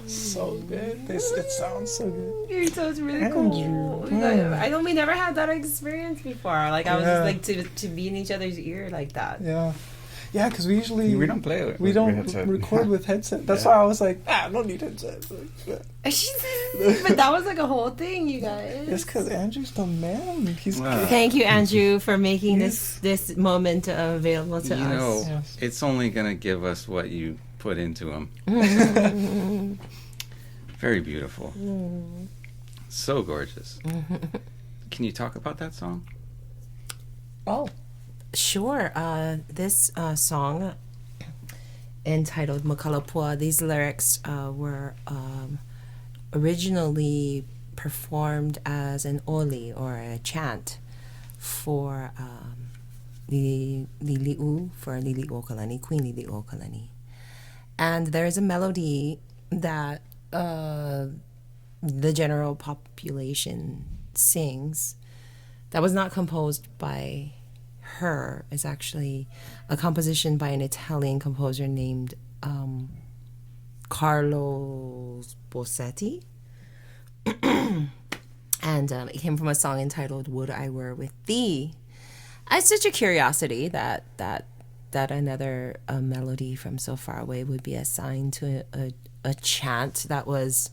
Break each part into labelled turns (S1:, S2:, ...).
S1: So good. It sounds so good.
S2: It sounds really cool. I know we never had that experience before. Like I was just like to be in each other's ear like that.
S1: Yeah. Yeah, because we usually
S3: we don't play it.
S1: We don't record with headset. That's why I was like, I don't need headset.
S2: But that was like a whole thing, you guys.
S1: It's because Andrew's the man. He's
S2: Thank you, Andrew, for making this moment available to us.
S3: You know, it's only gonna give us what you put into them. Very beautiful. So gorgeous. Can you talk about that song?
S2: Oh. Sure. This song entitled Makalapua, these lyrics were originally performed as an oli or a chant for the Lili'u, for Lili'uokalani, Queen Lili'uokalani. And there is a melody that the general population sings that was not composed by her. Is actually a composition by an Italian composer named Carlos Bossetti. And it came from a song entitled Would I Were With Thee. It's such a curiosity that another melody from so far away would be assigned to a chant that was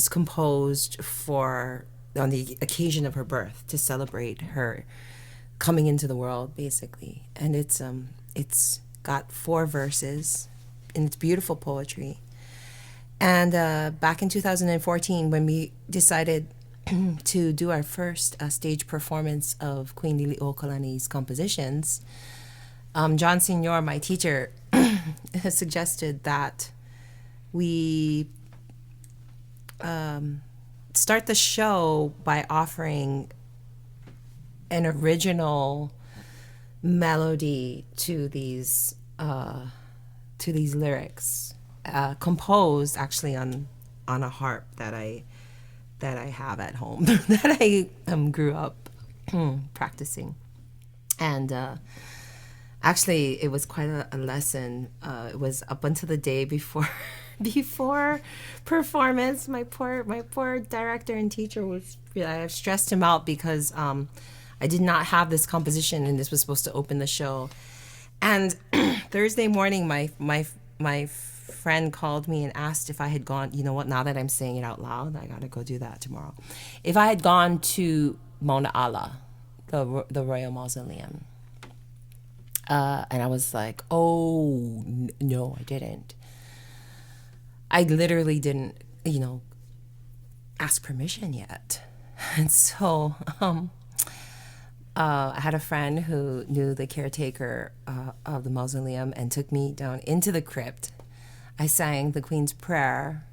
S2: composed for on the occasion of her birth to celebrate her coming into the world, basically. And it's got 4 verses and it's beautiful poetry. And back in 2014, when we decided to do our first stage performance of Queen Lili'uokalani's compositions, John Signor, my teacher, suggested that we start the show by offering an original melody to these lyrics, composed actually on a harp that that I have at home that I grew up practicing. And actually, it was quite a lesson. It was up until the day before before performance. My poor director and teacher was. I stressed him out because I did not have this composition, and this was supposed to open the show. And Thursday morning, my friend called me and asked if I had gone. You know what? Now that I'm saying it out loud, I gotta go do that tomorrow. If I had gone to Mauna Ala, the Royal Mausoleum. And I was like, oh, no, I didn't. I literally didn't, ask permission yet. And so I had a friend who knew the caretaker of the mausoleum and took me down into the crypt. I sang the Queen's Prayer,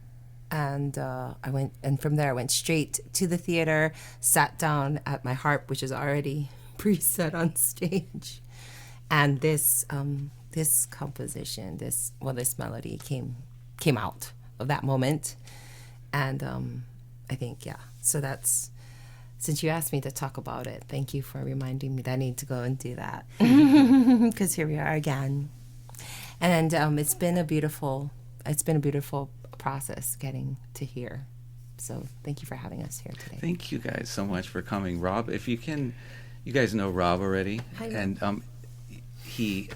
S2: and I went, and from there I went straight to the theater, sat down at my harp, which is already preset on stage. And this composition, this melody came out of that moment, and I think So that's, since you asked me to talk about it, thank you for reminding me that I need to go and do that, because here we are again, and it's been a beautiful process getting to here. So thank you for having us here today.
S3: Thank you guys so much for coming, Rob. If you can, you guys know Rob already,
S2: Hi.
S3: and he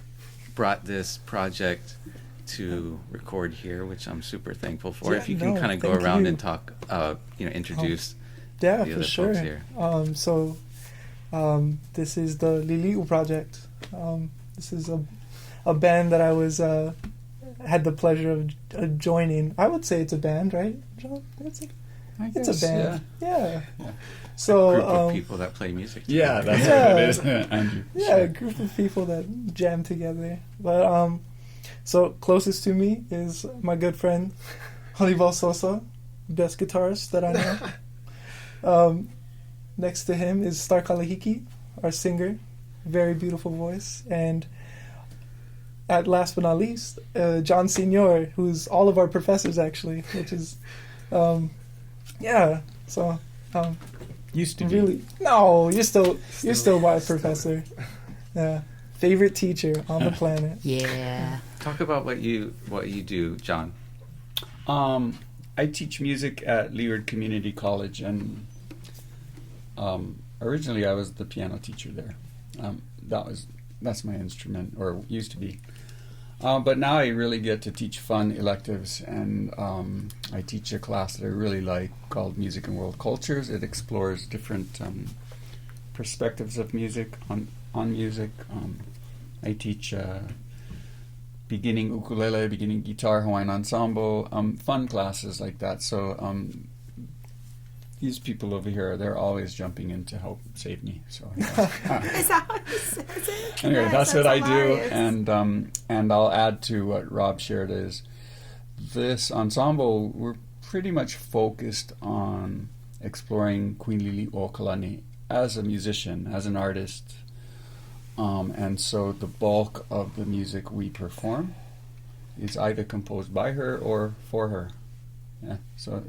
S3: brought this project to record here, which I'm super thankful for.
S1: Yeah,
S3: if you can kind of go around and talk, introduce the other folks here.
S1: So this is the Lili'u Project. This is a band that I was had the pleasure of joining. I would say it's a band, right, John? It's a band. Yeah. So
S3: A group of people that play music together.
S4: Yeah, that's what it is. Andrew.
S1: Yeah,
S4: Sure.
S1: a group of people that jam together. But so closest to me is my good friend Honybal Sosa, best guitarist that I know. Next to him is Starr Kalāhiki, our singer, very beautiful voice, and at last but not least, John Signor, who's all of our professors actually, which is So
S4: Used to be.
S1: really, no, you're still my professor. Yeah, favorite teacher on the planet.
S2: Yeah.
S3: Talk about what you do, John.
S4: I teach music at Lili'u Community College, and originally I was the piano teacher there. That's my instrument, or used to be. But now I really get to teach fun electives, and I teach a class that I really like called Music and World Cultures. It explores different perspectives of music on music. I teach beginning ukulele, beginning guitar, Hawaiian ensemble, fun classes like that. So these people over here, they're always jumping in to help save me. So
S2: Is that what it says?
S4: anyway,
S2: Yes,
S4: that's what I do,
S2: hilarious.
S4: and I'll add to what Rob shared is this ensemble. We're pretty much focused on exploring Queen Lili'uokalani as a musician, as an artist, and so the bulk of the music we perform is either composed by her or for her. Yeah, so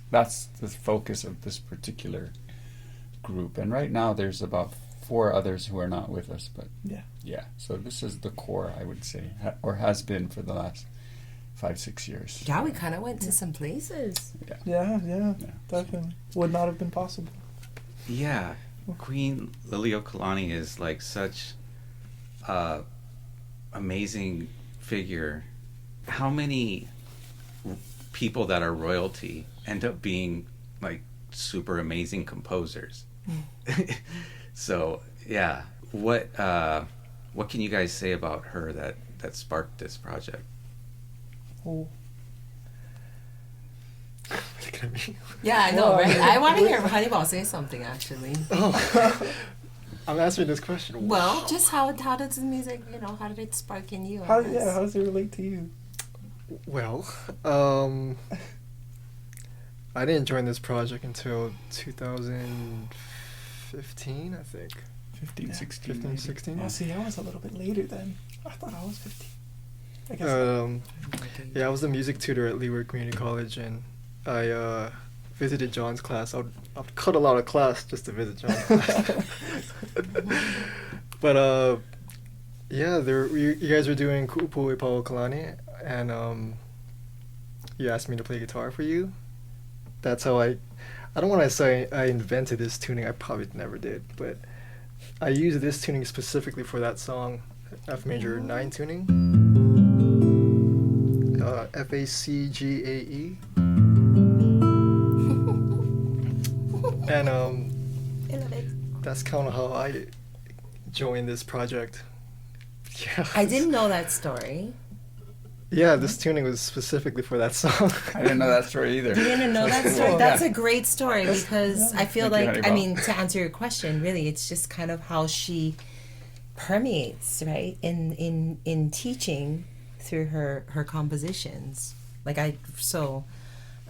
S4: that's the focus of this particular group, and right now there's about 4 others who are not with us, but yeah, so this is the core, I would say, or has been for the last 5-6 years.
S2: Yeah, we kind of went to some places.
S1: Yeah, definitely. Would not have been possible.
S3: Yeah, Queen Lili'uokalani is like such a amazing figure. How many people that are royalty end up being like super amazing composers? So yeah, what can you guys say about her that sparked this project?
S1: Oh.
S5: Look at me.
S2: Yeah, I know, right? I want to hear Honybal say something, actually.
S5: I'm answering this question.
S2: Well, just how does the music, how did it spark in you?
S1: How does it relate to you?
S5: Well, I didn't join this project until 2015, I think.
S4: 15, 16.
S5: 15, 16?
S1: Oh, see, I was a little bit later then. I thought I was 15. I guess.
S5: Yeah, I was the music tutor at Lili'u Community College, and I visited John's class, I'd cut a lot of class just to visit John's class. But yeah, you guys were doing Ku'u Pua I Paoakalani, and you asked me to play guitar for you. That's how I don't want to say I invented this tuning. I probably never did, but I used this tuning specifically for that song, F major 9 tuning, FACGAE, and that's kind of how I joined this project. Yeah,
S2: I didn't know that story.
S5: Yeah, this tuning was specifically for that song.
S4: I didn't know that story either.
S2: You didn't know that story? That's a great story because I feel
S4: Thank you,
S2: like,
S4: Honybal.
S2: I mean, to answer your question, really, it's just kind of how she permeates, right, in teaching through her compositions. Like I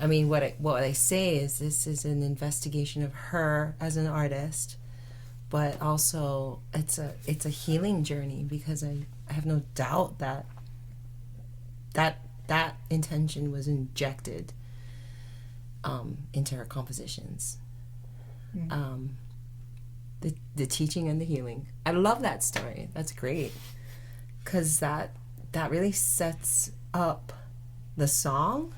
S2: mean, what I say is this is an investigation of her as an artist, but also it's a healing journey because I have no doubt that intention was injected into her compositions. The teaching and the healing. I love that story. That's great because that really sets up the song,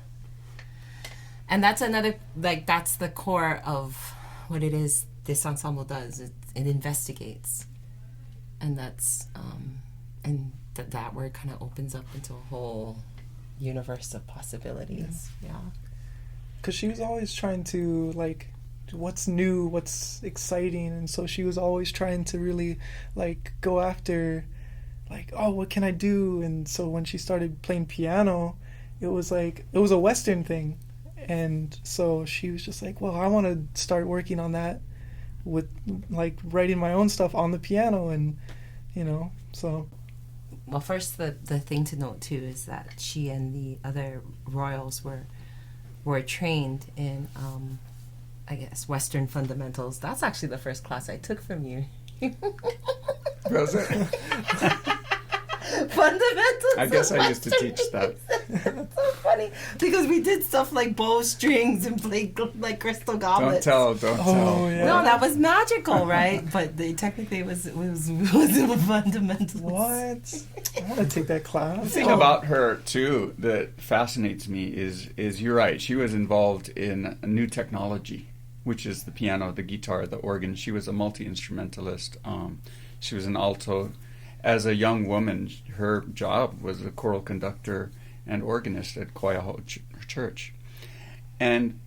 S2: and that's another, like, that's the core of what it is this ensemble does. It investigates, and that's and that word kind of opens up into a whole universe of possibilities. Yeah.
S1: Because she was always trying to, like, what's new, what's exciting, and so she was always trying to really, like, go after, like, oh, what can I do? And so when she started playing piano, it was like, it was a Western thing, and so she was just like, well, I want to start working on that with, like, writing my own stuff on the piano, and, you know, so...
S2: Well, first, the thing to note, too, is that she and the other royals were trained in, I guess, Western fundamentals. That's actually the first class I took from you.
S4: Was it?
S2: Fundamentals.
S4: I guess I used to teach that.
S2: It's so funny because we did stuff like bow strings and played like crystal goblets.
S4: Don't tell.
S1: yeah.
S2: No, that was magical, right? But technically it was fundamentals.
S1: What? I want to take that class.
S4: The thing about her too that fascinates me is you're right. She was involved in a new technology, which is the piano, the guitar, the organ. She was a multi-instrumentalist. She was an alto. As a young woman, her job was a choral conductor and organist at Quayaho Church. And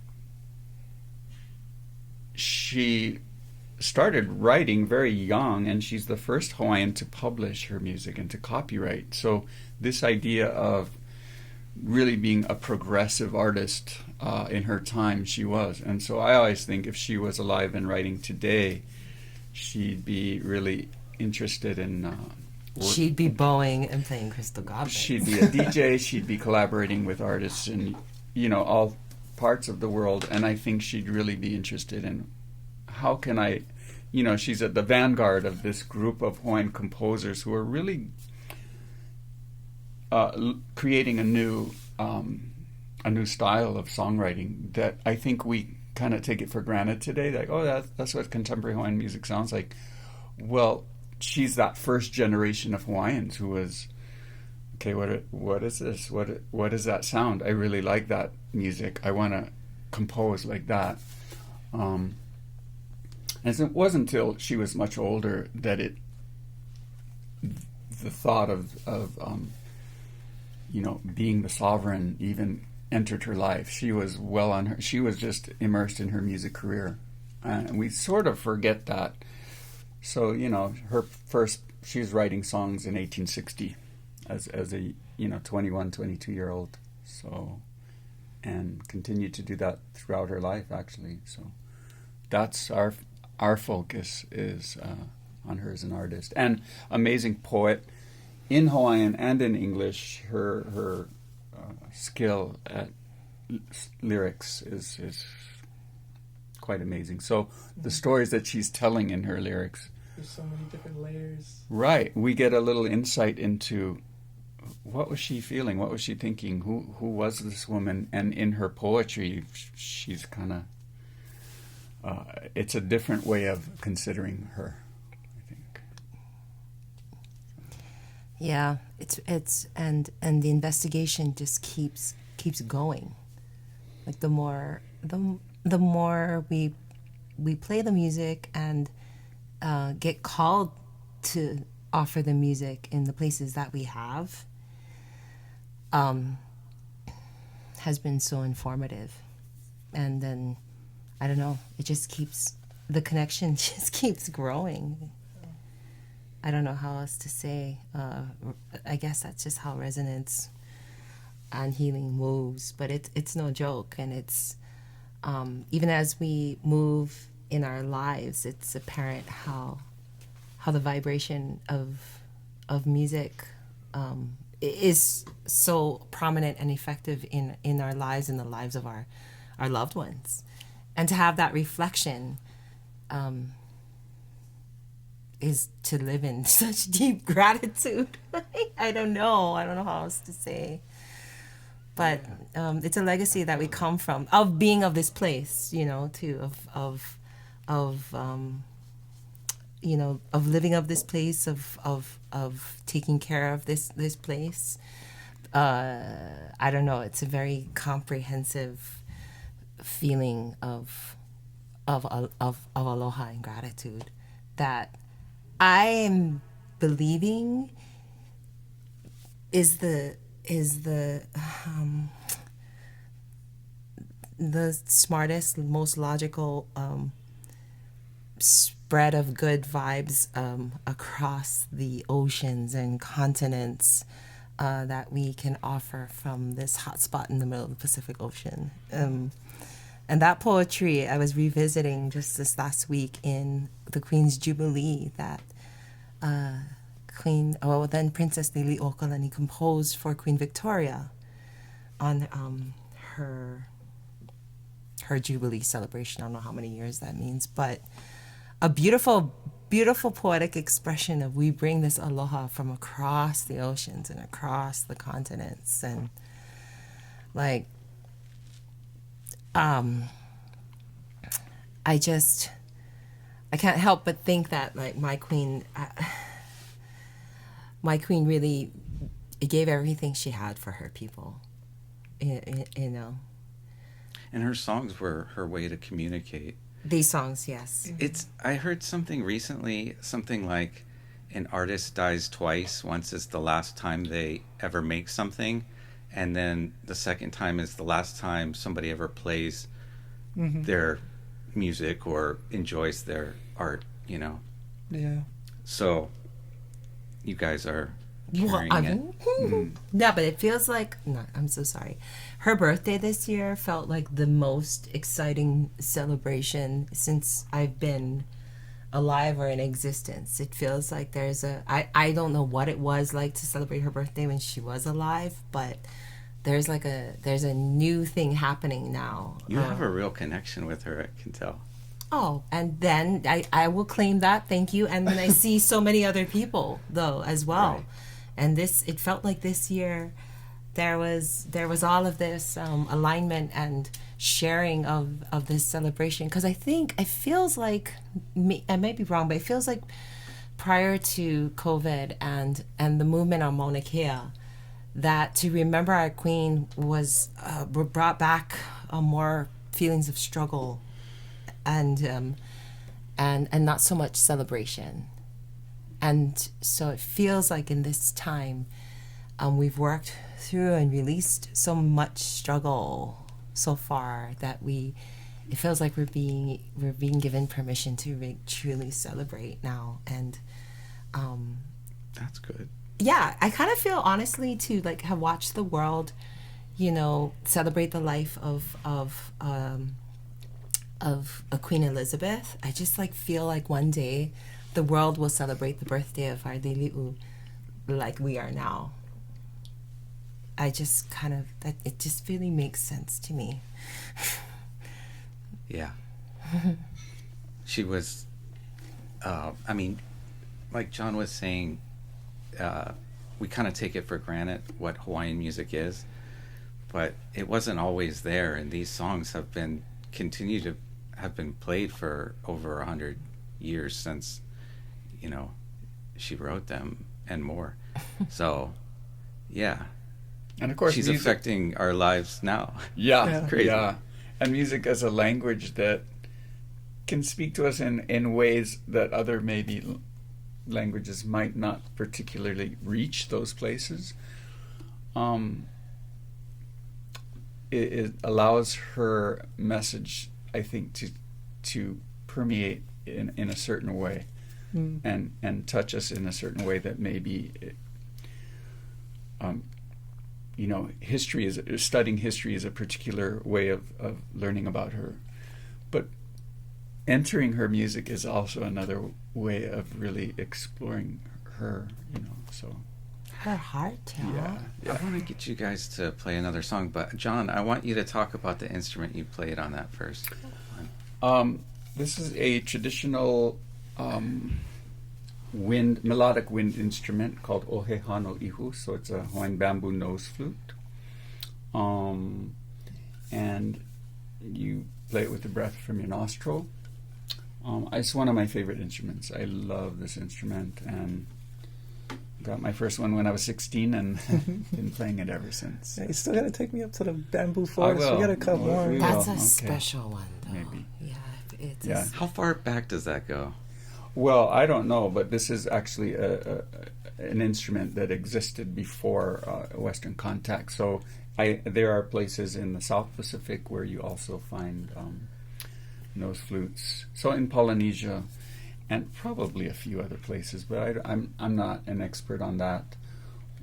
S4: she started writing very young, and she's the first Hawaiian to publish her music and to copyright. So this idea of really being a progressive artist in her time, she was. And so I always think if she was alive and writing today, she'd be really interested in...
S2: She'd be bowing and playing crystal goblets.
S4: She'd be a DJ. She'd be collaborating with artists in, all parts of the world. And I think she'd really be interested in how can I, she's at the vanguard of this group of Hawaiian composers who are really creating a new style of songwriting that I think we kind of take it for granted today. Like, oh, that's what contemporary Hawaiian music sounds like. Well, she's that first generation of Hawaiians who was, okay, what is this? What does that sound? I really like that music. I want to compose like that. And it wasn't until she was much older that the thought of being the sovereign even entered her life. She was she was just immersed in her music career. And we sort of forget that. So, she was writing songs in 1860 as a, 21, 22-year-old. So, and continued to do that throughout her life, actually. So that's our focus is on her as an artist. And amazing poet in Hawaiian and in English. Her skill at lyrics is quite amazing. So the stories that she's telling in her lyrics,
S1: there's so many different layers.
S4: Right. We get a little insight into what was she feeling? What was she thinking? Who was this woman? And in her poetry, she's kind of it's a different way of considering her, I think.
S2: Yeah, it's and the investigation just keeps going. Like the more we play the music and get called to offer the music in the places that we have, has been so informative. And then I don't know, the connection just keeps growing. I don't know how else to say. I guess that's just how resonance and healing moves, but it's no joke. And it's even as we move in our lives, it's apparent how the vibration of music is so prominent and effective in our lives and the lives of our loved ones. And to have that reflection is to live in such deep gratitude. I don't know how else to say. But it's a legacy that we come from, of being of this place, too, of living of this place, of taking care of this place. I don't know. It's a very comprehensive feeling of aloha and gratitude that I am believing is the smartest, most logical spread of good vibes across the oceans and continents that we can offer from this hot spot in the middle of the Pacific Ocean. And that poetry I was revisiting just this last week in the Queen's Jubilee that then Princess Lili'uokalani composed for Queen Victoria on her Jubilee celebration. I don't know how many years that means, but a beautiful, beautiful poetic expression of we bring this aloha from across the oceans and across the continents. And like, I can't help but think that like my queen really gave everything she had for her people, you know.
S3: And her songs were her way to communicate.
S2: These songs, yes.
S3: I heard something recently, something like an artist dies twice. Once is the last time they ever make something, and then the second time is the last time somebody ever plays their music or enjoys their art, you know.
S1: Yeah.
S3: So you guys are carrying it.
S2: Yeah, but it feels like, no, I'm so sorry. Her birthday this year felt like the most exciting celebration since I've been alive or in existence. It feels like I don't know what it was like to celebrate her birthday when she was alive, but there's a new thing happening now.
S3: You have a real connection with her, I can tell.
S2: Oh, and then I will claim that, thank you. And then I see so many other people though as well.
S3: Right.
S2: And it felt like this year there was all of this alignment and sharing of this celebration. Because it feels like, I might be wrong, but it feels like prior to COVID and the movement on Mauna Kea, that to remember our queen was brought back more feelings of struggle and not so much celebration. And so it feels like in this time we've worked through and released so much struggle so far that it feels like we're being given permission to truly celebrate now. And
S3: that's good.
S2: Yeah, I kind of feel honestly to like have watched the world, you know, celebrate the life of a Queen Elizabeth. I just like feel like one day the world will celebrate the birthday of our Lili'u like we are now. I just it just really makes sense to me.
S3: Yeah. She was, like John was saying, we kind of take it for granted what Hawaiian music is, but it wasn't always there, and these songs have been played for over 100 years since, you know, she wrote them and more. So, yeah.
S4: And of course,
S3: she's
S4: music,
S3: affecting our lives now.
S4: Yeah,
S3: Crazy.
S4: yeah. And music as a language that can speak to us in ways that other maybe languages might not particularly reach those places. It allows her message, I think, to permeate in a certain way, and touch us in a certain way that maybe, you know, studying history is a particular way of learning about her, but entering her music is also another way of really exploring her, you know. So
S2: Her heart,
S4: yeah.
S3: I want to get you guys to play another song, but John, I want you to talk about the instrument you played on that first.
S4: This is a traditional melodic wind instrument called ohe hano ihu. So it's a Hawaiian bamboo nose flute, and you play it with the breath from your nostril. It's one of my favorite instruments. I love this instrument, and got my first one when I was 16, and been playing it ever since.
S1: Yeah, you still gotta take me up to the bamboo forest.
S4: will.
S1: We gotta cut more.
S4: We
S2: That's
S4: will.
S2: a
S4: Okay.
S2: special one, though.
S4: Maybe.
S2: Yeah, it's
S4: Yeah.
S3: How far back does that go?
S4: Well, I don't know, but this is actually an instrument that existed before Western contact. So there are places in the South Pacific where you also find nose flutes. So in Polynesia, and probably a few other places, but I'm not an expert on that.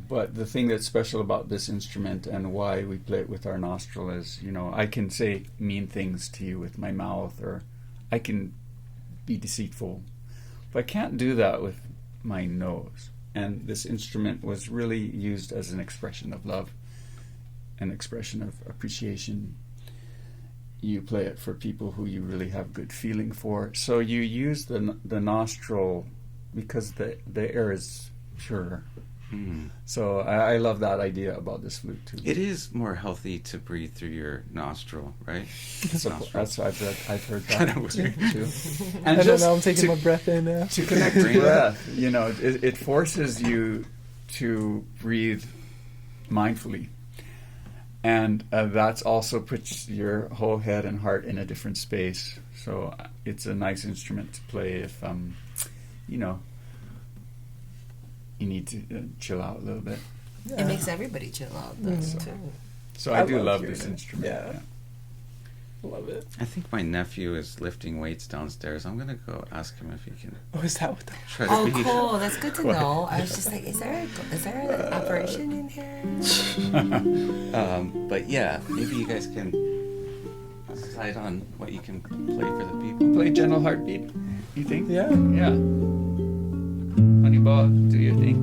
S4: But the thing that's special about this instrument and why we play it with our nostril is, you know, I can say mean things to you with my mouth, or I can be deceitful, but I can't do that with my nose. And this instrument was really used as an expression of love, an expression of appreciation. You play it for people who you really have good feeling for. So you use the nostril because the air is pure. So I love that idea about this flute too.
S3: It is more healthy to breathe through your nostril, right?
S4: That's I've heard that
S3: Kind of weird.
S4: too.
S1: I
S4: And
S1: don't
S4: just
S1: know, I'm taking
S4: to,
S1: my breath in now.
S4: to connect to breath, you know, it forces you to breathe mindfully. And that's also puts your whole head and heart in a different space. So it's a nice instrument to play if, you know, you need to chill out a little bit.
S2: It makes everybody chill out, though, too.
S4: So I do love
S1: hearing
S4: this
S1: it.
S4: instrument.
S1: Yeah. Love it.
S3: I think my nephew is lifting weights downstairs. I'm gonna go ask him if he can
S1: Oh, is that what that
S3: try to
S2: Oh,
S3: be.
S2: cool. That's good to know. I was just like, is there an operation in here?
S3: But yeah, maybe you guys can decide on what you can play for the people.
S4: Play Gentle Heartbeat, you think?
S1: Yeah.
S4: Yeah. Honybal, do your thing.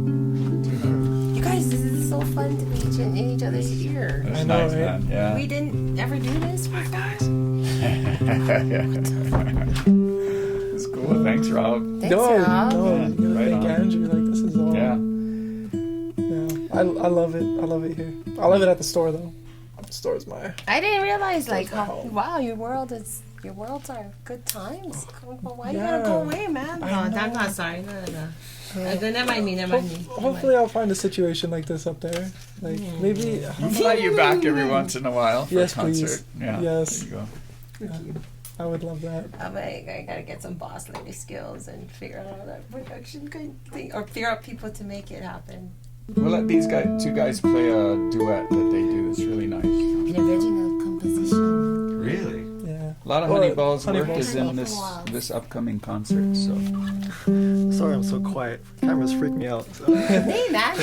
S2: You guys, this is so fun to be in each other's ear.
S4: That's
S1: I know,
S4: nice,
S1: right?
S4: man. Yeah.
S2: We didn't ever do this before.
S4: It's cool. Thanks, Rob.
S2: Thanks, Rob.
S1: No, you gotta
S4: Right
S1: thank
S4: on.
S1: Andrew. Like, this is all.
S4: Yeah.
S1: Yeah. I love it. I love it here. I love it at the store, though. The store's my.
S2: I didn't realize, like,
S1: Store's my
S2: how,
S1: home.
S2: wow, your worlds are good times. Why you
S1: Yeah.
S2: gotta go away, man? No,
S1: I
S2: I'm
S1: know.
S2: not sorry. No. Never mind me.
S1: Hopefully, I'll find a situation like this up there. Like, maybe.
S4: I'll fly you back every once in a while for
S1: Yes,
S4: a concert.
S1: please.
S4: Yeah.
S1: Yes.
S4: There you go.
S1: I would love that.
S2: I gotta get some boss lady skills and figure out that production thing, or figure out people to make it happen.
S4: We'll let these two guys play a duet that they do. It's really nice.
S2: An original composition.
S3: Really?
S1: Yeah.
S4: A lot of
S1: Or
S4: Honeybal's work
S1: Honeybal's
S4: is in this upcoming concert. So
S5: Sorry, I'm so quiet. Cameras freak me out. So.
S2: Hey man,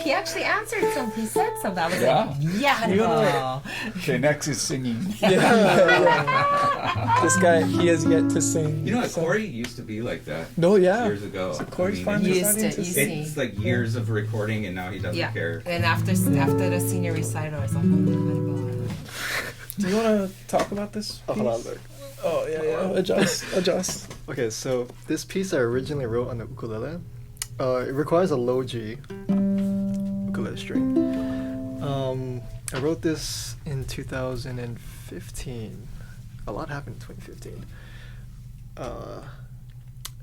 S2: he actually answered something. He said something. I was
S4: Yeah.
S2: like, yeah. No.
S4: okay, next is singing.
S1: This guy, he has yet to sing.
S3: You know,
S1: so-
S3: Corey used to be like that
S1: No, yeah.
S3: years ago.
S1: So Corey's
S3: I mean,
S1: finally
S2: Used
S1: starting
S2: to,
S1: to
S2: you
S1: sing.
S2: see.
S3: it's like years of recording, and now he doesn't
S2: Yeah.
S3: care.
S2: And after the senior recital, it's like, oh,
S1: Do you want to talk about this?
S5: Oh, hold on,
S1: piece?
S5: look.
S1: Oh, yeah. Adjust.
S5: Okay, so this piece I originally wrote on the ukulele. It requires a low G, ukulele string. I wrote this in 2015. A lot happened in 2015.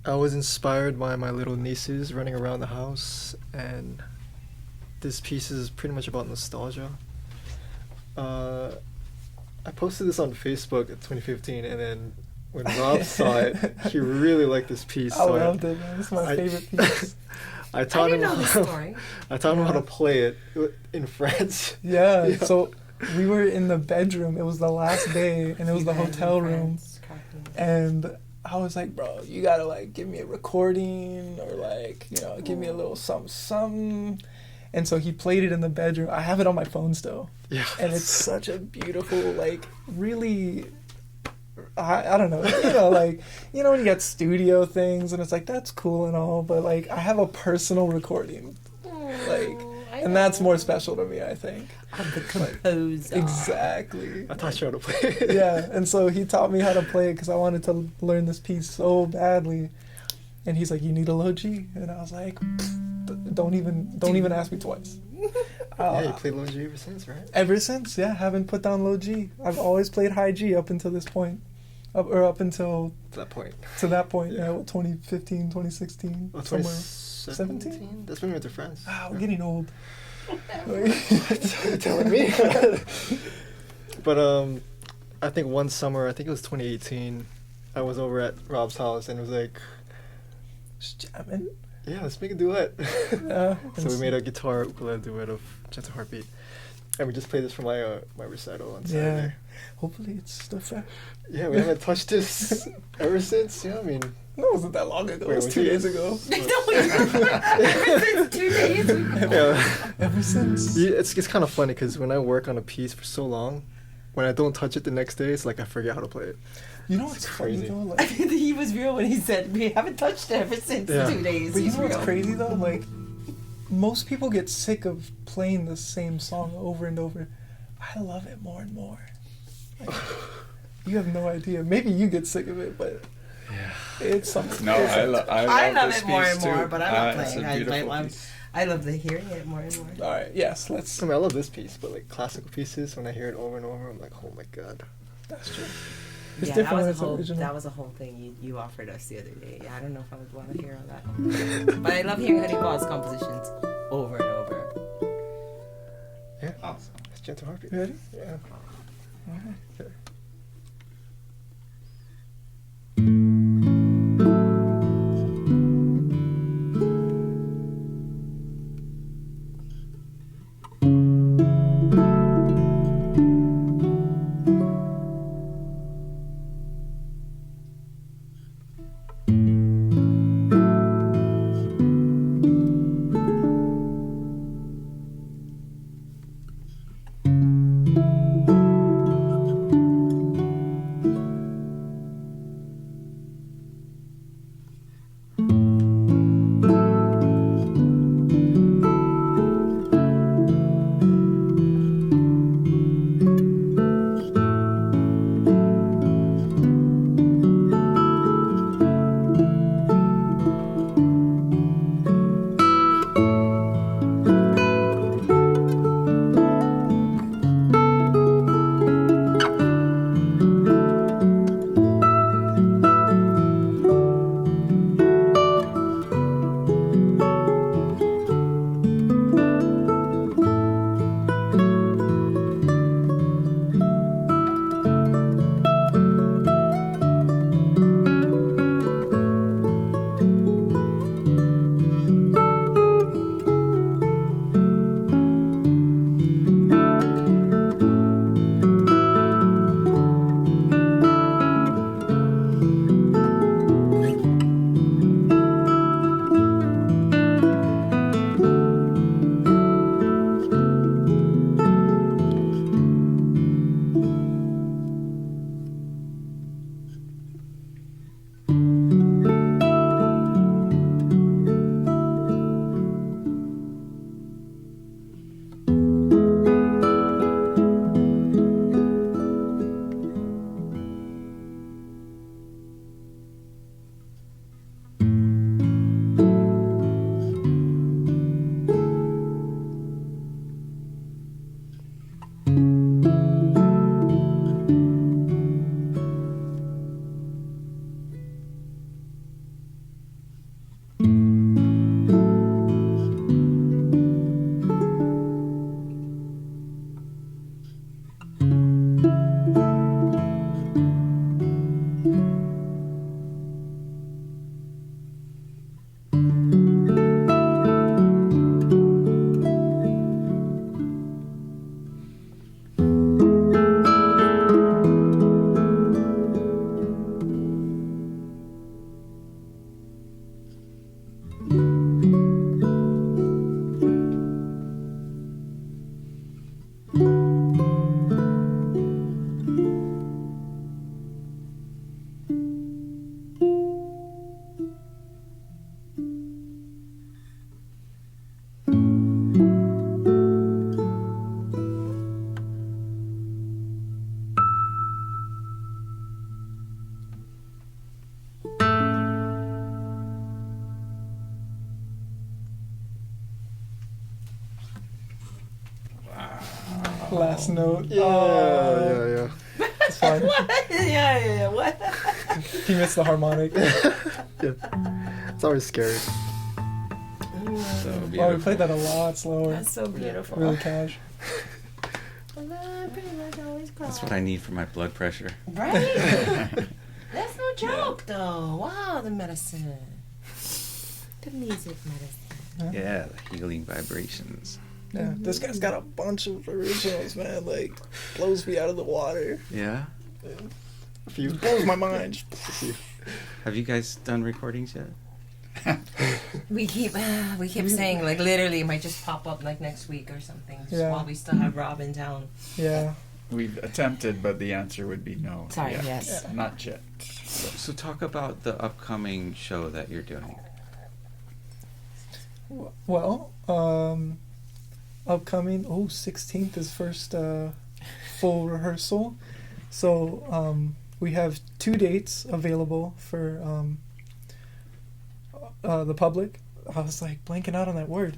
S5: I was inspired by my little nieces running around the house, and this piece is pretty much about nostalgia. I posted this on Facebook in 2015, and then when Rob saw it, he really liked this piece.
S1: I loved it, man. It's my favorite piece.
S5: I taught him
S2: know this story.
S5: I taught him how to play it in French.
S1: Yeah, so we were in the bedroom. It was the last day, and it was the hotel room. And I was like, bro, you gotta like give me a recording or like, you know, give me a little something. And so he played it in the bedroom. I have it on my phone still.
S5: Yeah.
S1: And it's such a beautiful, like, really, I don't know, you know, like, you know when you got studio things and it's like, that's cool and all, but like, I have a personal recording. Like, and that's more special to me, I think.
S2: I'm the composer.
S1: Exactly.
S5: I taught you how to play it.
S1: Yeah, and so he taught me how to play it because I wanted to learn this piece so badly. And he's like, you need a low G? And I was like, don't even ask me twice.
S5: Yeah, you played low G ever since, right?
S1: Ever since, yeah, haven't put down low G. I've always played high G up until this point. Up until
S5: To that point.
S1: Yeah, what, 2015, 2016,
S5: Oh,
S1: somewhere.
S5: 2017? That's when we went to France.
S1: We're getting old.
S5: You're telling me. But I think one summer, I think it was 2018, I was over at Rob's house and it was like,
S1: Just jamming.
S5: yeah, let's make a duet.
S1: Yeah.
S5: So we made a guitar ukulele duet of Gentle Heartbeat. And we just played this for my my recital on Saturday.
S1: Yeah. Hopefully it's still fresh.
S5: Yeah, we haven't touched this ever since. Yeah, I mean,
S1: No, it wasn't that long ago.
S5: Wait,
S1: It was
S5: was
S1: 2
S5: it?
S1: days ago.
S2: It's 2 days ago.
S5: yeah.
S1: Ever since.
S5: Yeah, it's kind of funny because when I work on a piece for so long, when I don't touch it the next day, it's like I forget how to play it.
S1: You know what's
S5: It's
S1: funny
S5: crazy.
S1: though?
S2: I
S1: Like,
S2: think he was real when he said we haven't touched it ever since
S5: Yeah.
S2: 2 days.
S1: but you
S2: He's
S1: know what's
S2: real.
S1: crazy though? Like, most people get sick of playing the same song over and over. I love it more and more. Like, you have no idea. Maybe you get sick of it, but it's something.
S4: No,
S1: different.
S2: I love
S4: this
S2: it more
S4: piece
S2: and more,
S4: too.
S2: but I'm not
S4: It's a
S2: playing.
S4: beautiful
S2: I'm-
S4: piece.
S2: I love the hearing it more and more.
S1: All right. Yes. Let's.
S5: I mean, I love this piece, but like classical pieces, when I hear it over and over, I'm like, oh my god.
S1: That's true. It's
S2: Yeah,
S1: different when it's
S2: that
S1: original.
S2: was a whole thing you offered us the other day. Yeah, I don't know if I would want to hear all that. But I love hearing Honeybal's compositions over and over.
S5: Yeah,
S3: Awesome.
S5: it's Gentle Heartbeat.
S1: You ready?
S5: Yeah.
S1: All right.
S5: Okay.
S1: last note.
S5: Yeah.
S1: It's fine.
S2: Yeah. What?
S1: He missed the harmonic.
S5: Yeah. It's always scary.
S3: So
S1: Oh, we
S3: beautiful.
S1: played that a lot slower.
S2: That's so beautiful.
S1: Really cash.
S3: That's what I need for my blood pressure.
S2: Right? That's no joke, though. Wow, the medicine. The music medicine.
S3: Yeah, the healing vibrations.
S1: Yeah, this guy's got a bunch of originals, man. Like, blows me out of the water.
S3: Yeah?
S5: A few.
S1: Blows my mind.
S3: Have you guys done recordings yet?
S2: We keep saying, like, literally, it might just pop up, like, next week or something. Just
S1: Yeah.
S2: while we still have Rob in town.
S1: Yeah.
S4: We've attempted, but the answer would be no.
S2: Sorry,
S4: yet.
S2: yes.
S4: Not yet.
S3: So talk about the upcoming show that you're doing.
S1: Well, upcoming, 16th is first full rehearsal. So we have 2 dates available for the public. I was like blanking out on that word.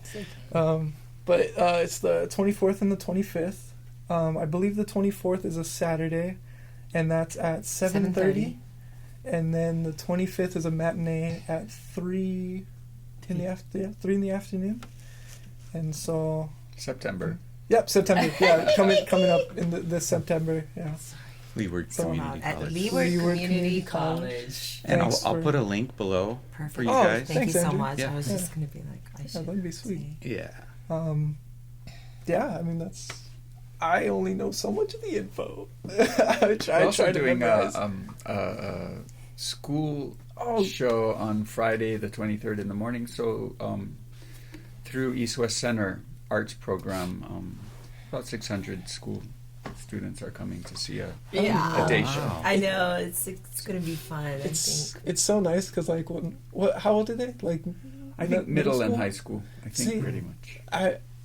S1: But it's the 24th and the 25th. I believe the 24th is a Saturday, and that's at 7:30. And then the 25th is a matinee at 3 in the 3 in the afternoon. And so
S4: September.
S1: yep, September. Yeah, coming up in this September. Yeah.
S3: Leeward
S1: So,
S3: Community
S2: At
S3: College.
S2: Leeward
S1: Leeward
S2: Community
S1: Community
S2: College.
S3: And
S1: Thanks
S3: I'll
S1: for-
S3: put a link below
S2: Perfect.
S3: for you
S1: Oh,
S3: guys.
S2: Thank
S1: Thanks,
S2: you so
S1: Andrew.
S2: much.
S3: Yeah.
S2: I was
S1: Yeah.
S2: just going to be like, I should
S1: That'd be sweet.
S2: say.
S3: Yeah.
S1: Yeah, I mean I only know so much of the info.
S4: We're also
S1: try to
S4: doing
S1: memorize.
S4: a school
S1: Oh.
S4: show on Friday the 23rd in the morning. So through East West Center Arts Program, about 600 school students are coming to see a day show.
S3: Wow.
S2: I know. It's going to be fun, I
S1: It's
S2: think.
S1: it's so nice because like how old are they? Like
S4: I think middle and
S1: school?
S4: high school. I think
S1: See,
S4: pretty much.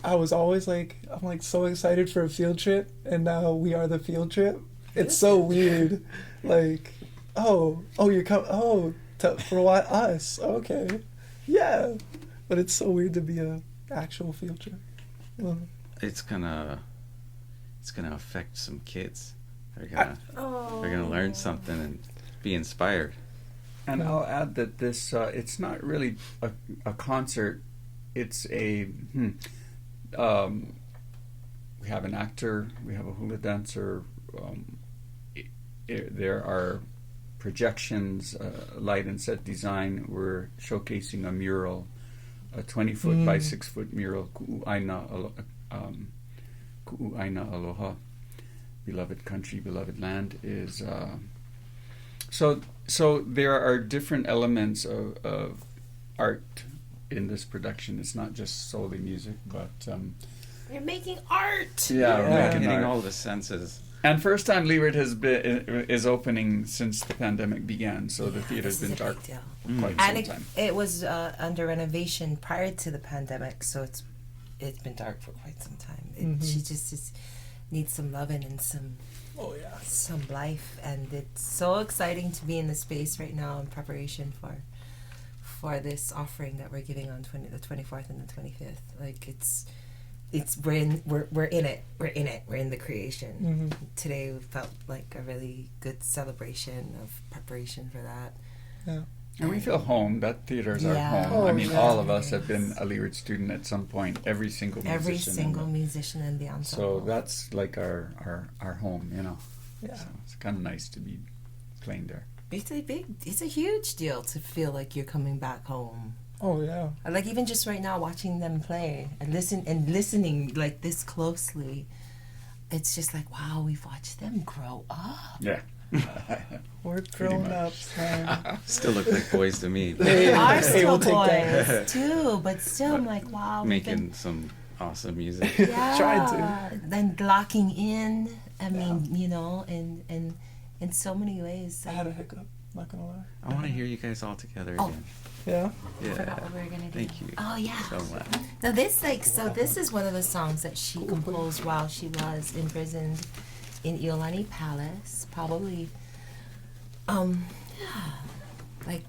S1: I was always like I'm like so excited for a field trip, and now we are the field trip. It's so weird. Like oh you're coming for what us okay yeah, but it's so weird to be a actual field trip. Well,
S3: It's gonna affect some kids. They're gonna learn something and be inspired.
S4: And I'll add that this it's not really a concert. It's a we have an actor, we have a hula dancer. There are projections, light and set design. We're showcasing a mural, a 20-foot by 6-foot mural, Ku'u Aina Aloha, beloved country, beloved land, is so there are different elements of art in this production. It's not just solely music, but
S2: You're making art!
S4: yeah, we're making
S3: Hitting
S4: art.
S3: all the senses.
S4: And first time Leeward is opening since the pandemic began, so the theater's
S2: This is
S4: been
S2: a
S4: dark
S2: big deal.
S4: for quite
S2: And
S4: some time.
S2: it was under renovation prior to the pandemic, so it's been dark for quite some time. She just needs some loving and some life, and it's so exciting to be in the space right now in preparation for this offering that we're giving on the 24th and the 25th. Like we're in it. We're in the creation. Today felt like a really good celebration of preparation for that.
S1: yeah.
S4: And we feel home. That theater's our
S2: Yeah.
S4: home. I
S1: Oh,
S4: mean,
S1: yeah.
S4: all of us have been a Leeward student at some point. Every single musician.
S2: Every
S4: in
S2: single
S4: the-
S2: musician in the ensemble.
S4: So that's like our home, you know.
S1: Yeah.
S4: So it's kind of nice to be playing there.
S2: It's a huge deal to feel like you're coming back home.
S1: Oh yeah.
S2: Like even just right now watching them play and listening like this closely, it's just like, wow, we've watched them grow up.
S4: Yeah.
S1: We're grown ups, man.
S3: Still look like boys to me.
S2: They are
S1: Hey,
S2: still
S1: we'll take that.
S2: boys too, but still I'm like, wow, we've
S3: Making some awesome music.
S2: yeah,
S1: Tried to.
S2: then locking in. I mean, you know, and in so many ways.
S1: I had a hiccup. Not gonna lie.
S3: I want to hear you guys all together
S2: Oh.
S3: again.
S1: Yeah.
S2: I forgot
S3: Yeah.
S2: what we were gonna do.
S3: Thank you
S2: Oh yeah.
S3: so much.
S2: Now this is one of the songs that she composed while she was imprisoned in Iolani Palace. Probably, like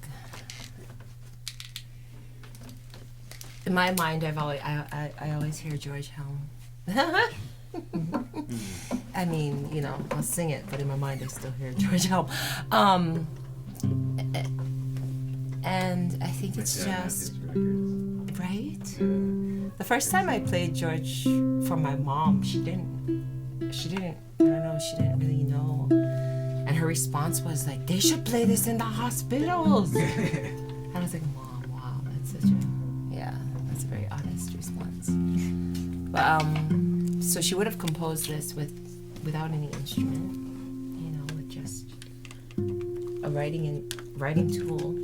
S2: in my mind, I always hear George Helm. I mean, you know, I'll sing it, but in my mind I still hear George help. And I think it's just right. The first time I played George for my mom, she didn't. I don't know. She didn't really know. And her response was like, "They should play this in the hospitals." And I was like, "Mom, wow, that's such a that's a very honest response." But so she would have composed this without any instrument, you know, with just a writing tool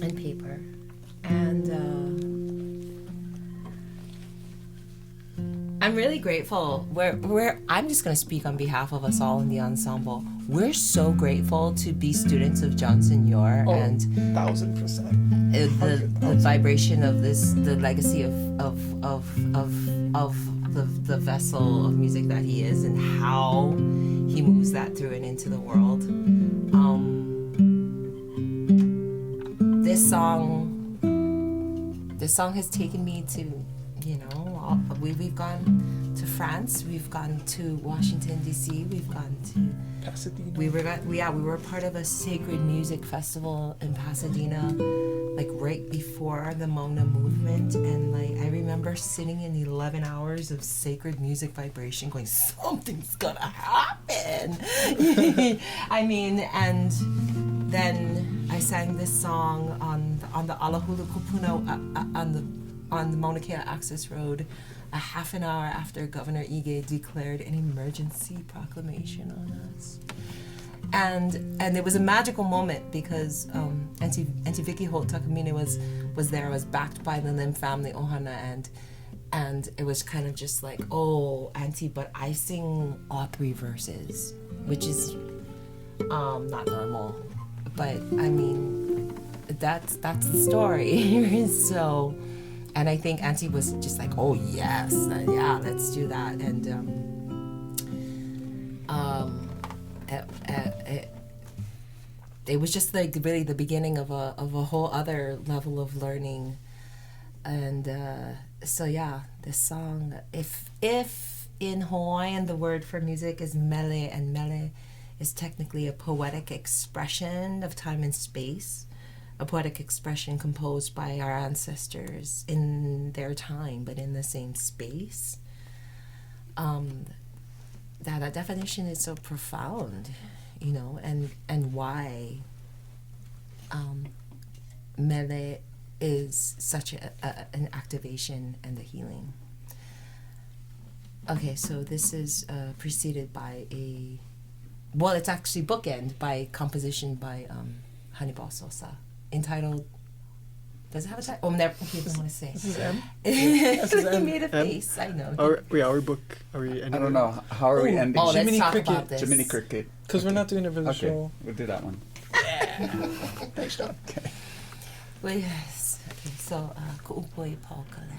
S2: and paper, and I'm really grateful. I'm just going to speak on behalf of us all in the ensemble. We're so grateful to be students of John Signor and
S1: 1,000%.
S2: the vibration of this, the legacy of the vessel of music that he is, and how he moves that through and into the world. This song has taken me to, you know, we've gone to France, we've gone to Washington D.C., we've gone to
S1: Pasadena.
S2: we were part of a sacred music festival in Pasadena, like right before the Mona movement, and like I remember sitting in 11 hours of sacred music vibration going, something's gonna happen. I mean, and then I sang this song on the Alahulu Kupuna on the Mauna Kea Access Road, a half an hour after Governor Ige declared an emergency proclamation on us. And it was a magical moment because Auntie Vicky Holt Takamine was there. I was backed by the Lim family Ohana, and it was kind of just like, oh, Auntie, but I sing all three verses, which is not normal. But I mean, that's the story. So, and I think Auntie was just like, oh yes, yeah, let's do that. And it was just like really the beginning of a whole other level of learning. And so yeah, this song, if in Hawaiian the word for music is mele, and mele is technically a poetic expression of time and space, a poetic expression composed by our ancestors in their time, but in the same space. That definition is so profound, you know, and why mele is such an activation and a healing. Okay, so this is preceded by it's actually bookend by composition by Honybal Sosa, entitled, does it have a title? Oh, never, he doesn't want to say.
S1: This is M?
S2: He
S1: M.
S2: made a face, I know.
S5: Are we ending?
S4: I don't know. How are we ending?
S2: Oh, let's
S1: Jiminy
S2: talk
S1: Cricket.
S2: about this.
S4: Jiminy Cricket.
S1: Because we're not doing it for the
S4: Okay,
S1: show.
S4: we'll do that one.
S1: Thanks, John.
S4: Okay.
S2: Well, yes. Okay, so Ku'u Pua I Paoakalani.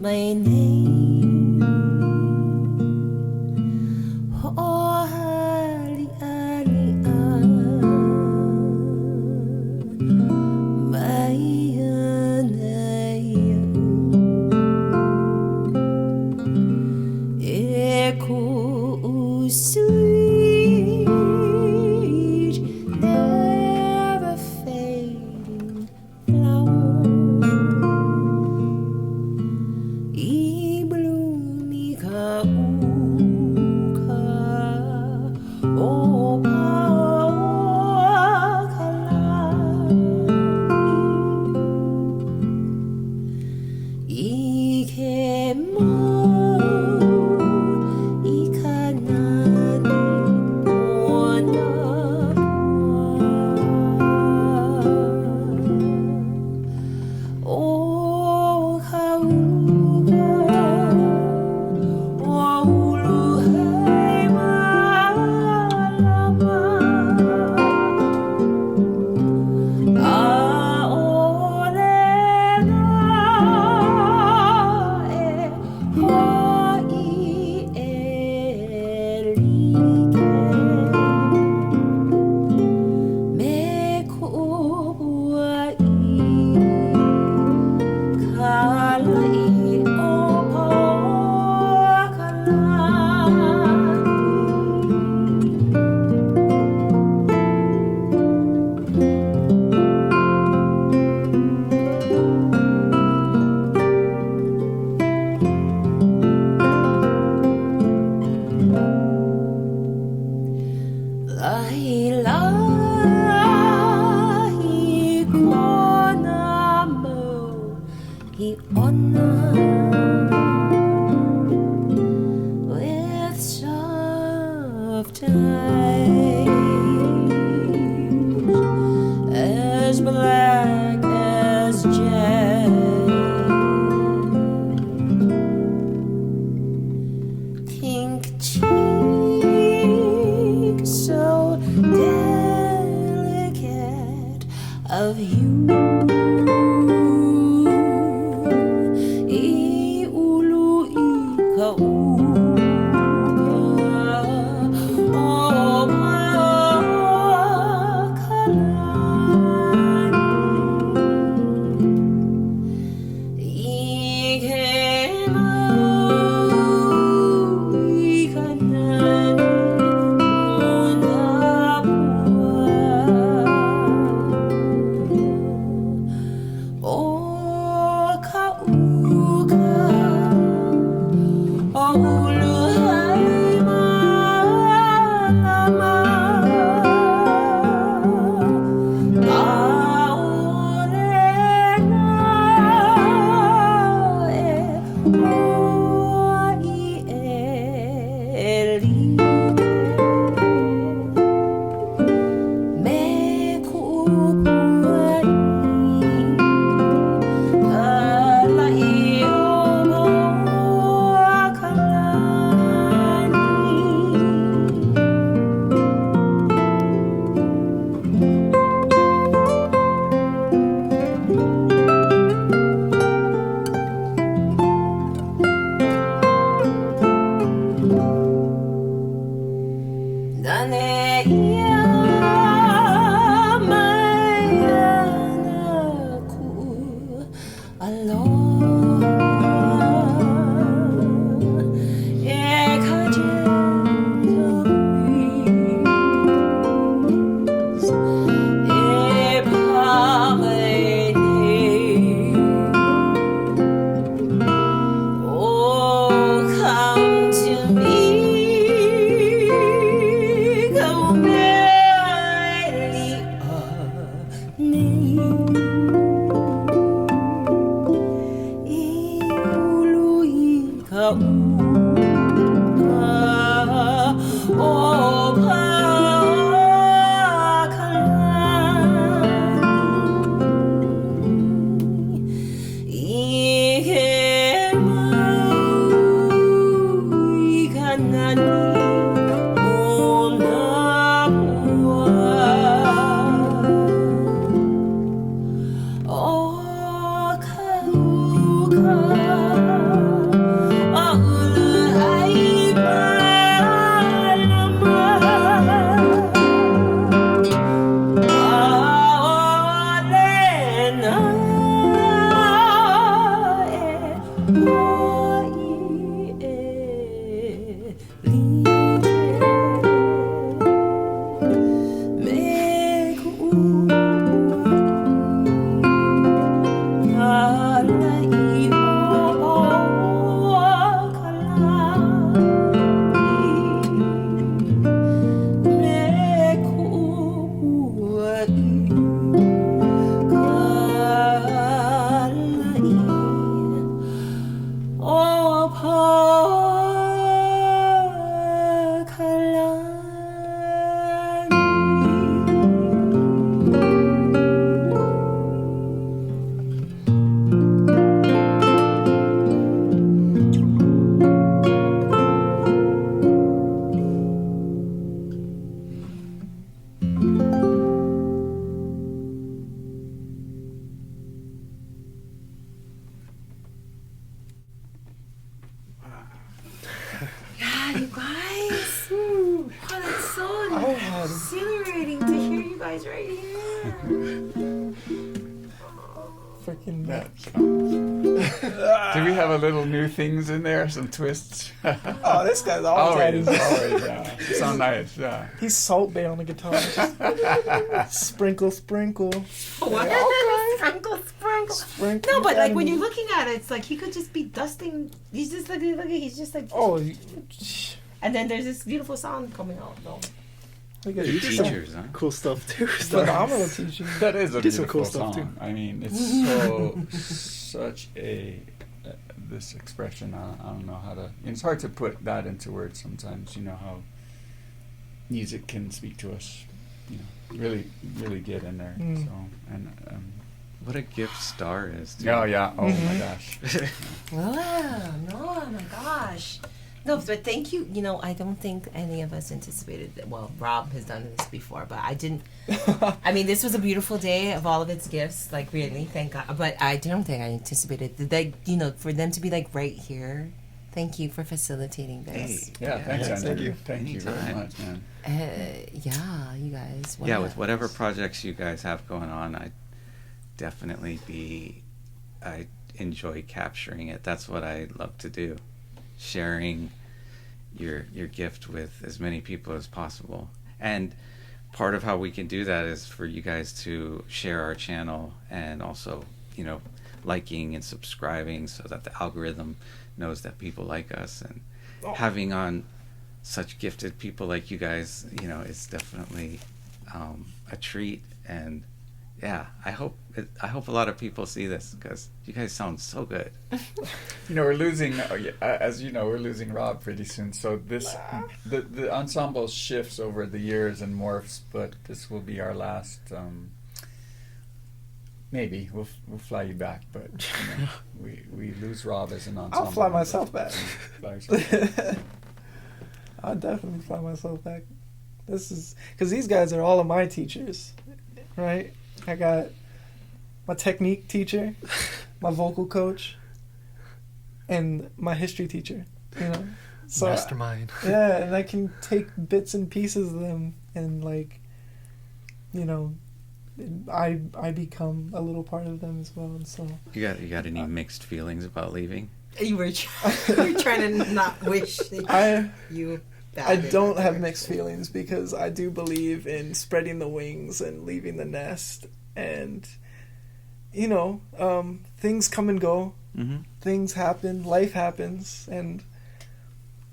S2: my name. Ho'ali ali sweet, never fading flower. I bloomy Ka'uka o Paoakalani. Ike mo with soft eyes as black as jet, pink cheeks so delicate of hue. Oh, Ka'uka. guys right here.
S1: Freaking
S4: Do we have a little new things in there? Some twists?
S1: Oh, this guy's always adding.
S4: Always, yeah. So nice, yeah.
S1: He's Salt Bay on the guitar. Just sprinkle, sprinkle.
S2: What?
S1: Okay.
S2: Sprinkle, sprinkle.
S1: Sprinkle.
S2: No, but like when you're looking at it, it's like he could just be dusting. He's just like, look at, he's just like.
S1: Oh,
S2: And then there's this beautiful sound coming out, though.
S1: look at
S3: You
S1: this.
S3: teachers, huh?
S5: Cool stuff too. Starr.
S1: Phenomenal teaching.
S4: That is a
S5: Do some
S4: beautiful
S5: cool stuff,
S4: song.
S5: too.
S4: I mean, it's such a this expression. I don't know how to. It's hard to put that into words sometimes. You know how music can speak to us. You know, really get in there.
S1: Mm.
S4: So and
S3: What a gift Starr is. Too.
S4: oh yeah. Oh
S1: Mhm.
S4: my gosh.
S2: Oh my gosh. No, but thank you. You know, I don't think any of us anticipated that. Well, Rob has done this before, but I didn't. I mean, this was a beautiful day of all of its gifts. Like, really, thank God. But I don't think I anticipated that. They, you know, for them to be like right here. Thank you for facilitating this.
S3: Hey.
S4: Yeah. Thanks,
S5: Yes,
S4: Andrew.
S5: thank you.
S4: Thank you very
S3: Anytime.
S4: much, man.
S2: Yeah, you guys.
S3: Yeah, with whatever projects you guys have going on, I enjoy capturing it. That's what I love to do. Sharing your gift with as many people as possible. And part of how we can do that is for you guys to share our channel and also, you know, liking and subscribing so that the algorithm knows that people like us. And having on such gifted people like you guys, you know, it's definitely a treat. And yeah, I hope a lot of people see this because you guys sound so good.
S4: You know, we're losing, as you know, we're losing Rob pretty soon. So this, the ensemble shifts over the years and morphs, but this will be our last. Maybe we'll fly you back, but you know, we lose Rob as an ensemble.
S1: I'll fly
S4: member.
S1: myself back.
S4: Fly yourself back.
S1: I'll definitely fly myself back. This is because these guys are all of my teachers, right? I got my technique teacher, my vocal coach, and my history teacher. You know, so
S5: Mastermind.
S1: yeah, and I can take bits and pieces of them and like, you know, I become a little part of them as well. And so
S3: You got any mixed feelings about leaving?
S2: You were trying to not wish that you.
S1: I don't have mixed feelings because I do believe in spreading the wings and leaving the nest. And, you know, things come and go.
S3: Mm-hmm.
S1: Things happen. Life happens.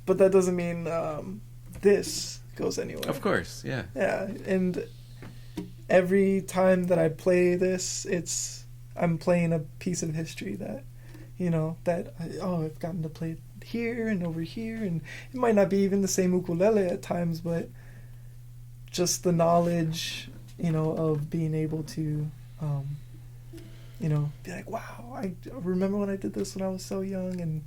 S1: But that doesn't mean this goes anywhere.
S3: Of course, yeah.
S1: Yeah. And every time that I play this, I'm playing a piece of history that, you know, I've gotten to play here and over here, and it might not be even the same ukulele at times, but just the knowledge, you know, of being able to, you know, be like, wow, I remember when I did this when I was so young, and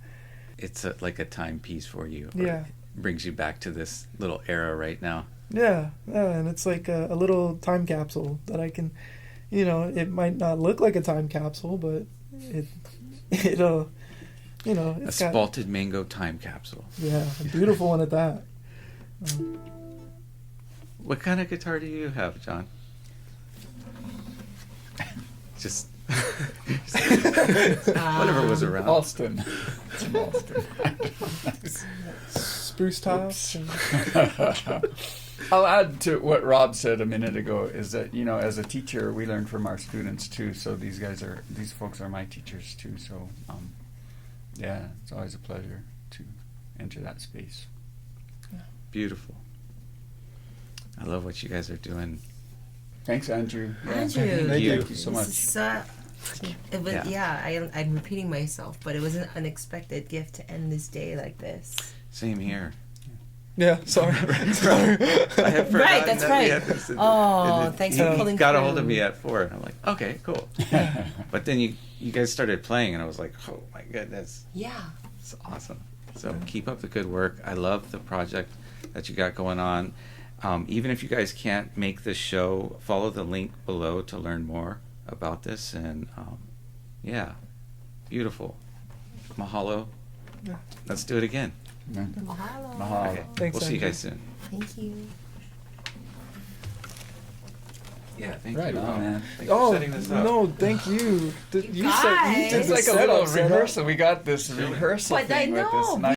S3: It's like a timepiece for you. Or
S1: yeah,
S3: it brings you back to this little era right now.
S1: yeah, and it's like a little time capsule that I can, you know, it might not look like a time capsule, but it'll. You know,
S3: A
S1: it's got,
S3: spalted mango time capsule.
S1: yeah, a beautiful one at that.
S3: What kind of guitar do you have, John? Just whatever was around.
S4: Alston. It's an Alston.
S1: Spruce tops. And,
S4: I'll add to what Rob said a minute ago is that, you know, as a teacher, we learn from our students too. So these folks are my teachers too. So, yeah, it's always a pleasure to enter that space.
S3: Beautiful. I love what you guys are doing.
S4: Thanks, Andrew. Yeah.
S2: Andrew.
S4: Thank
S3: you.
S4: you so much.
S2: It was,
S3: Yeah.
S2: I'm repeating myself, but it was an unexpected gift to end this day like this.
S3: Same here.
S1: yeah, sorry.
S3: I had forgotten
S2: Right, that's
S3: that we
S2: right.
S3: had this
S2: Oh, thanks for
S3: he
S2: pulling
S3: got a
S2: through.
S3: hold of me at 4, and I'm like, okay, cool. But then you guys started playing, and I was like, oh my goodness,
S2: Yeah.
S3: it's awesome. So keep up the good work. I love the project that you got going on. Even if you guys can't make this show, follow the link below to learn more about this. And yeah, beautiful. Mahalo.
S1: Yeah.
S3: Let's do it again.
S4: Yeah.
S2: Mahalo.
S4: Mahalo.
S3: Okay.
S1: Thanks,
S3: We'll see you
S1: Andrew.
S3: guys soon.
S2: Thank you.
S3: Yeah, thank
S4: Right
S3: you,
S4: on,
S3: Rob.
S4: man.
S3: Thanks for
S1: Oh
S3: setting this up.
S1: no, thank you. You
S2: guys.
S1: did
S4: It's
S1: the
S4: like a little
S1: setup.
S4: rehearsal. We got this
S3: Really?
S4: rehearsal
S2: But
S4: thing
S2: I
S4: with
S2: know,
S4: this nice